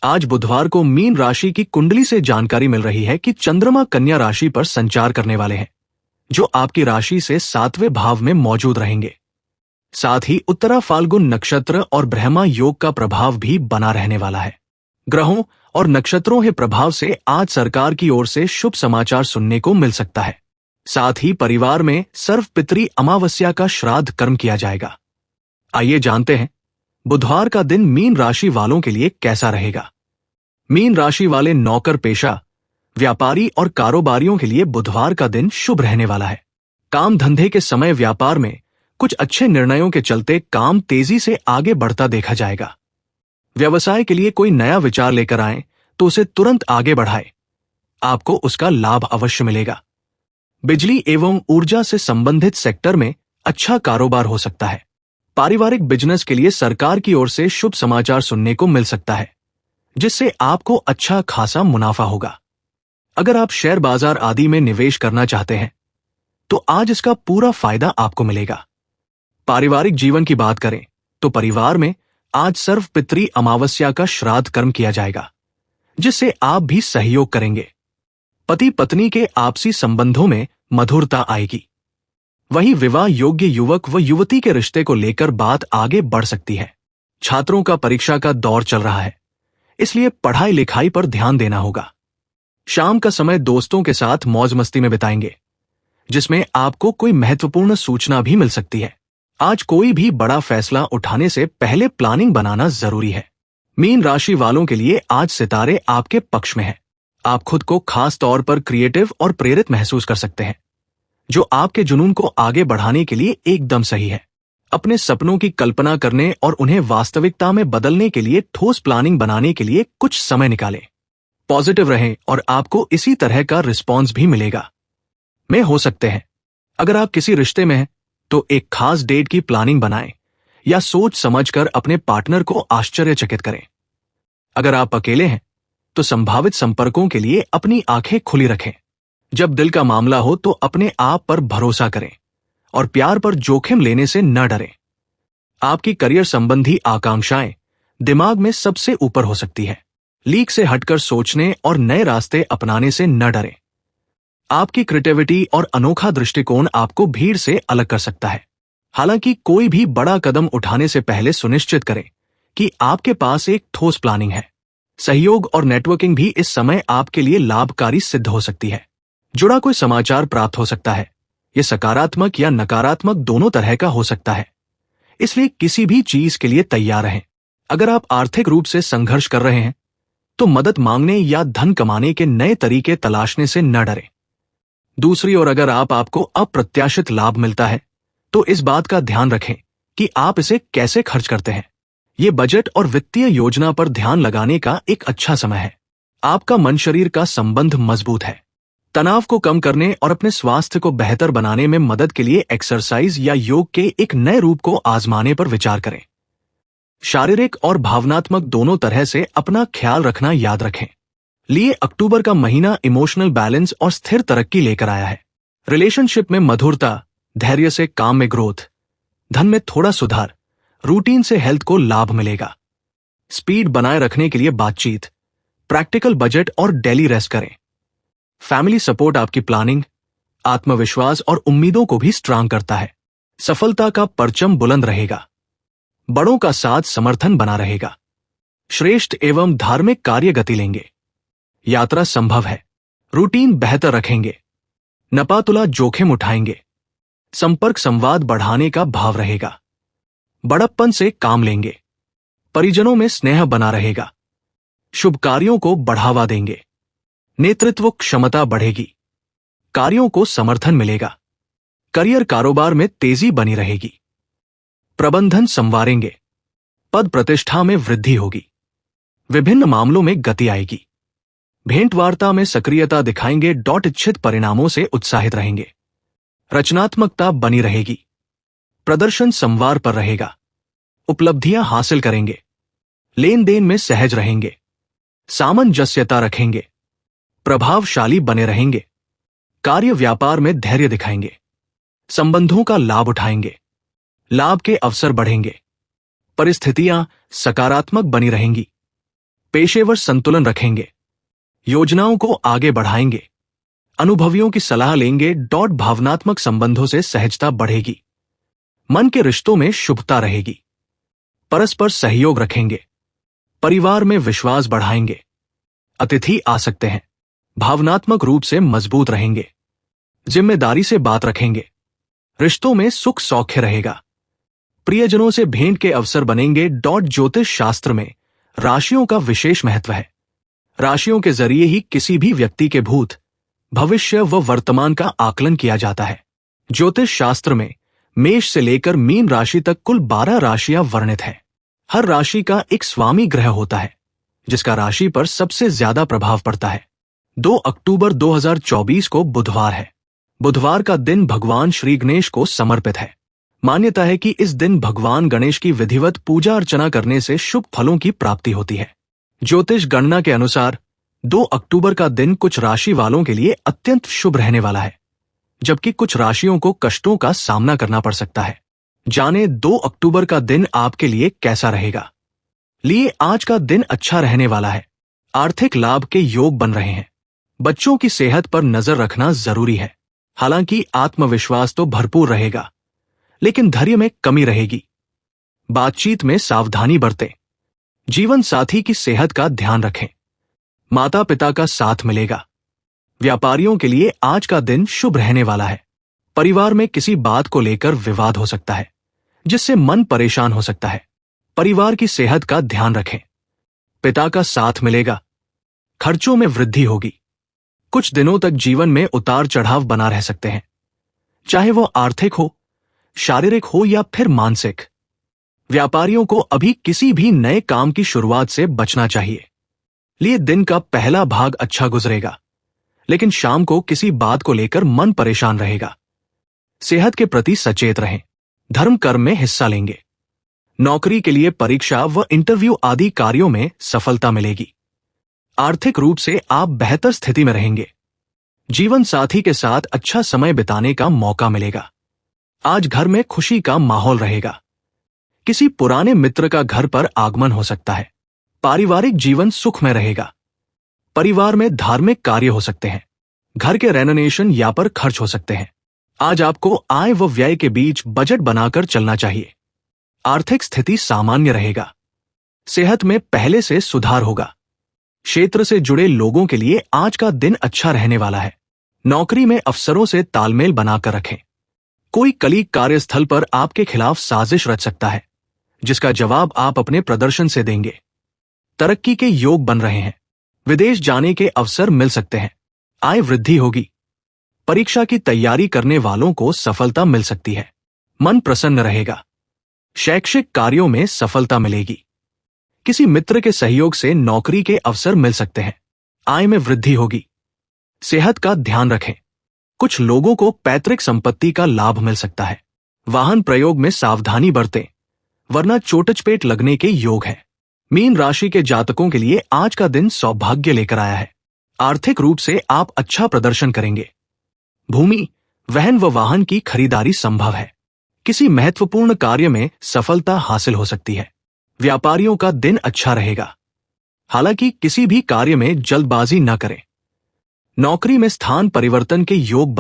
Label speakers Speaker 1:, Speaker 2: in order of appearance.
Speaker 1: आज बुधवार को मीन राशि की कुंडली से जानकारी मिल रही है कि चंद्रमा कन्या राशि पर संचार करने वाले हैं, जो आपकी राशि से 7वें भाव में मौजूद रहेंगे। साथ ही उत्तरा फाल्गुन नक्षत्र और ब्रह्मा योग का प्रभाव भी बना रहने वाला है। ग्रहों और नक्षत्रों के प्रभाव से आज सरकार की ओर से शुभ समाचार सुनने को मिल सकता है। साथ ही परिवार में सर्वपितरी अमावस्या का श्राद्ध कर्म किया जाएगा। आइए जानते हैं बुधवार का दिन मीन राशि वालों के लिए कैसा रहेगा। मीन राशि वाले नौकर पेशा, व्यापारी और कारोबारियों के लिए बुधवार का दिन शुभ रहने वाला है। काम धंधे के समय व्यापार में कुछ अच्छे निर्णयों के चलते काम तेजी से आगे बढ़ता देखा जाएगा। व्यवसाय के लिए कोई नया विचार लेकर आए तो उसे तुरंत आगे बढ़ाए, आपको उसका लाभ अवश्य मिलेगा। बिजली एवं ऊर्जा से संबंधित सेक्टर में अच्छा कारोबार हो सकता है। पारिवारिक बिजनेस के लिए सरकार की ओर से शुभ समाचार सुनने को मिल सकता है, जिससे आपको अच्छा खासा मुनाफा होगा। अगर आप शेयर बाजार आदि में निवेश करना चाहते हैं तो आज इसका पूरा फायदा आपको मिलेगा। पारिवारिक जीवन की बात करें तो परिवार में आज सर्वपितरी अमावस्या का श्राद्ध कर्म किया जाएगा, जिससे आप भी सहयोग करेंगे। पति पत्नी के आपसी संबंधों में मधुरता आएगी। वहीं विवाह योग्य युवक व युवती के रिश्ते को लेकर बात आगे बढ़ सकती है। छात्रों का परीक्षा का दौर चल रहा है, इसलिए पढ़ाई लिखाई पर ध्यान देना होगा। शाम का समय दोस्तों के साथ मौज मस्ती में बिताएंगे, जिसमें आपको कोई महत्वपूर्ण सूचना भी मिल सकती है। आज कोई भी बड़ा फैसला उठाने से पहले प्लानिंग बनाना जरूरी है। मीन राशि वालों के लिए आज सितारे आपके पक्ष में हैं। आप खुद को खास तौर पर क्रिएटिव और प्रेरित महसूस कर सकते हैं, जो आपके जुनून को आगे बढ़ाने के लिए एकदम सही है। अपने सपनों की कल्पना करने और उन्हें वास्तविकता में बदलने के लिए ठोस प्लानिंग बनाने के लिए कुछ समय निकालें। पॉजिटिव रहें और आपको इसी तरह का रिस्पॉन्स भी मिलेगा। में हो सकते हैं। अगर आप किसी रिश्ते में हैं तो एक खास डेट की प्लानिंग बनाएं या सोच समझकर अपने पार्टनर को आश्चर्यचकित करें। अगर आप अकेले हैं तो संभावित संपर्कों के लिए अपनी आंखें खुली रखें। जब दिल का मामला हो तो अपने आप पर भरोसा करें और प्यार पर जोखिम लेने से न डरें। आपकी करियर संबंधी आकांक्षाएं दिमाग में सबसे ऊपर हो सकती है। लीक से हटकर सोचने और नए रास्ते अपनाने से न डरें। आपकी क्रिएटिविटी और अनोखा दृष्टिकोण आपको भीड़ से अलग कर सकता है। हालांकि कोई भी बड़ा कदम उठाने से पहले सुनिश्चित करें कि आपके पास एक ठोस प्लानिंग है। सहयोग और नेटवर्किंग भी इस समय आपके लिए लाभकारी सिद्ध हो सकती है। जुड़ा कोई समाचार प्राप्त हो सकता है। यह सकारात्मक या नकारात्मक दोनों तरह का हो सकता है, इसलिए किसी भी चीज के लिए तैयार रहें। अगर आप आर्थिक रूप से संघर्ष कर रहे हैं तो मदद मांगने या धन कमाने के नए तरीके तलाशने से न डरें। दूसरी ओर अगर आपको अप्रत्याशित लाभ मिलता है तो इस बात का ध्यान रखें कि आप इसे कैसे खर्च करते हैं। ये बजट और वित्तीय योजना पर ध्यान लगाने का एक अच्छा समय है। आपका मन शरीर का संबंध मजबूत है। तनाव को कम करने और अपने स्वास्थ्य को बेहतर बनाने में मदद के लिए एक्सरसाइज या योग के एक नए रूप को आजमाने पर विचार करें। शारीरिक और भावनात्मक दोनों तरह से अपना ख्याल रखना याद रखें। लिए अक्टूबर का महीना इमोशनल बैलेंस और स्थिर तरक्की लेकर आया है। रिलेशनशिप में मधुरता, धैर्य से काम में ग्रोथ, धन में थोड़ा सुधार, रूटीन से हेल्थ को लाभ मिलेगा। स्पीड बनाए रखने के लिए बातचीत, प्रैक्टिकल बजट और डेली रेस्ट करें। फैमिली सपोर्ट आपकी प्लानिंग, आत्मविश्वास और उम्मीदों को भी स्ट्रांग करता है। सफलता का परचम बुलंद रहेगा। बड़ों का साथ समर्थन बना रहेगा। श्रेष्ठ एवं धार्मिक कार्य गति लेंगे। यात्रा संभव है। रूटीन बेहतर रखेंगे। नपातुला जोखिम उठाएंगे। संपर्क संवाद बढ़ाने का भाव रहेगा। बड़प्पन से काम लेंगे। परिजनों में स्नेह बना रहेगा। शुभ कार्यों को बढ़ावा देंगे। नेतृत्व क्षमता बढ़ेगी। कार्यों को समर्थन मिलेगा। करियर कारोबार में तेजी बनी रहेगी। प्रबंधन संवारेंगे। पद प्रतिष्ठा में वृद्धि होगी। विभिन्न मामलों में गति आएगी। भेंट वार्ता में सक्रियता दिखाएंगे। इच्छित परिणामों से उत्साहित रहेंगे। रचनात्मकता बनी रहेगी। प्रदर्शन संवार पर रहेगा। उपलब्धियां हासिल करेंगे। लेन देन में सहज रहेंगे। सामंजस्यता रखेंगे। प्रभावशाली बने रहेंगे। कार्य व्यापार में धैर्य दिखाएंगे। संबंधों का लाभ उठाएंगे। लाभ के अवसर बढ़ेंगे। परिस्थितियां सकारात्मक बनी रहेंगी। पेशेवर संतुलन रखेंगे, योजनाओं को आगे बढ़ाएंगे, अनुभवियों की सलाह लेंगे। भावनात्मक संबंधों से सहजता बढ़ेगी, मन के रिश्तों में शुभता रहेगी, परस्पर सहयोग रखेंगे, परिवार में विश्वास बढ़ाएंगे, अतिथि आ सकते हैं, भावनात्मक रूप से मजबूत रहेंगे, जिम्मेदारी से बात रखेंगे, रिश्तों में सुख सौख्य रहेगा, प्रियजनों से भेंट के अवसर बनेंगे। ज्योतिष शास्त्र में राशियों का विशेष महत्व है। राशियों के जरिए ही किसी भी व्यक्ति के भूत, भविष्य व वर्तमान का आकलन किया जाता है। ज्योतिष शास्त्र में मेष से लेकर मीन राशि तक कुल 12 राशियां वर्णित हैं। हर राशि का एक स्वामी ग्रह होता है जिसका राशि पर सबसे ज्यादा प्रभाव पड़ता है। 2 अक्टूबर 2024 को बुधवार है। बुधवार का दिन भगवान श्री गणेश को समर्पित है। मान्यता है कि इस दिन भगवान गणेश की विधिवत पूजा अर्चना करने से शुभ फलों की प्राप्ति होती है। ज्योतिष गणना के अनुसार 2 अक्टूबर का दिन कुछ राशि वालों के लिए अत्यंत शुभ रहने वाला है, जबकि कुछ राशियों को कष्टों का सामना करना पड़ सकता है। जाने 2 अक्टूबर का दिन आपके लिए कैसा रहेगा। लिए आज का दिन अच्छा रहने वाला है। आर्थिक लाभ के योग बन रहे हैं। बच्चों की सेहत पर नजर रखना जरूरी है। हालांकि आत्मविश्वास तो भरपूर रहेगा, लेकिन धैर्य में कमी रहेगी। बातचीत में सावधानी बरतें। जीवन साथी की सेहत का ध्यान रखें। माता पिता का साथ मिलेगा। व्यापारियों के लिए आज का दिन शुभ रहने वाला है। परिवार में किसी बात को लेकर विवाद हो सकता है, जिससे मन परेशान हो सकता है। परिवार की सेहत का ध्यान रखें। पिता का साथ मिलेगा। खर्चों में वृद्धि होगी। कुछ दिनों तक जीवन में उतार चढ़ाव बना रह सकते हैं, चाहे वो आर्थिक हो, शारीरिक हो या फिर मानसिक। व्यापारियों को अभी किसी भी नए काम की शुरुआत से बचना चाहिए। लिए दिन का पहला भाग अच्छा गुजरेगा, लेकिन शाम को किसी बात को लेकर मन परेशान रहेगा। सेहत के प्रति सचेत रहें। धर्म कर्म में हिस्सा लेंगे। नौकरी के लिए परीक्षा व इंटरव्यू आदि कार्यों में सफलता मिलेगी। आर्थिक रूप से आप बेहतर स्थिति में रहेंगे। जीवन साथी के साथ अच्छा समय बिताने का मौका मिलेगा। आज घर में खुशी का माहौल रहेगा। किसी पुराने मित्र का घर पर आगमन हो सकता है। पारिवारिक जीवन सुख में रहेगा। परिवार में धार्मिक कार्य हो सकते हैं। घर के रेनोवेशन या पर खर्च हो सकते हैं। आज आपको आय व व्यय के बीच बजट बनाकर चलना चाहिए। आर्थिक स्थिति सामान्य रहेगा। सेहत में पहले से सुधार होगा। क्षेत्र से जुड़े लोगों के लिए आज का दिन अच्छा रहने वाला है। नौकरी में अफसरों से तालमेल बनाकर रखें। कोई कलीग कार्यस्थल पर आपके खिलाफ साजिश रच सकता है, जिसका जवाब आप अपने प्रदर्शन से देंगे। तरक्की के योग बन रहे हैं। विदेश जाने के अवसर मिल सकते हैं। आय वृद्धि होगी। परीक्षा की तैयारी करने वालों को सफलता मिल सकती है। मन प्रसन्न रहेगा। शैक्षिक कार्यों में सफलता मिलेगी। किसी मित्र के सहयोग से नौकरी के अवसर मिल सकते हैं। आय में वृद्धि होगी। सेहत का ध्यान रखें। कुछ लोगों को पैतृक संपत्ति का लाभ मिल सकता है। वाहन प्रयोग में सावधानी बरतें, वरना चोट-चपेट लगने के योग है। मीन राशि के जातकों के लिए आज का दिन सौभाग्य लेकर आया है। आर्थिक रूप से आप अच्छा प्रदर्शन करेंगे। भूमि, वाहन व वाहन की खरीदारी संभव है। किसी महत्वपूर्ण कार्य में सफलता हासिल हो सकती है। व्यापारियों का दिन अच्छा रहेगा। हालांकि किसी भी कार्य में जल्दबाजी न करें। नौकरी में स्थान परिवर्तन के योग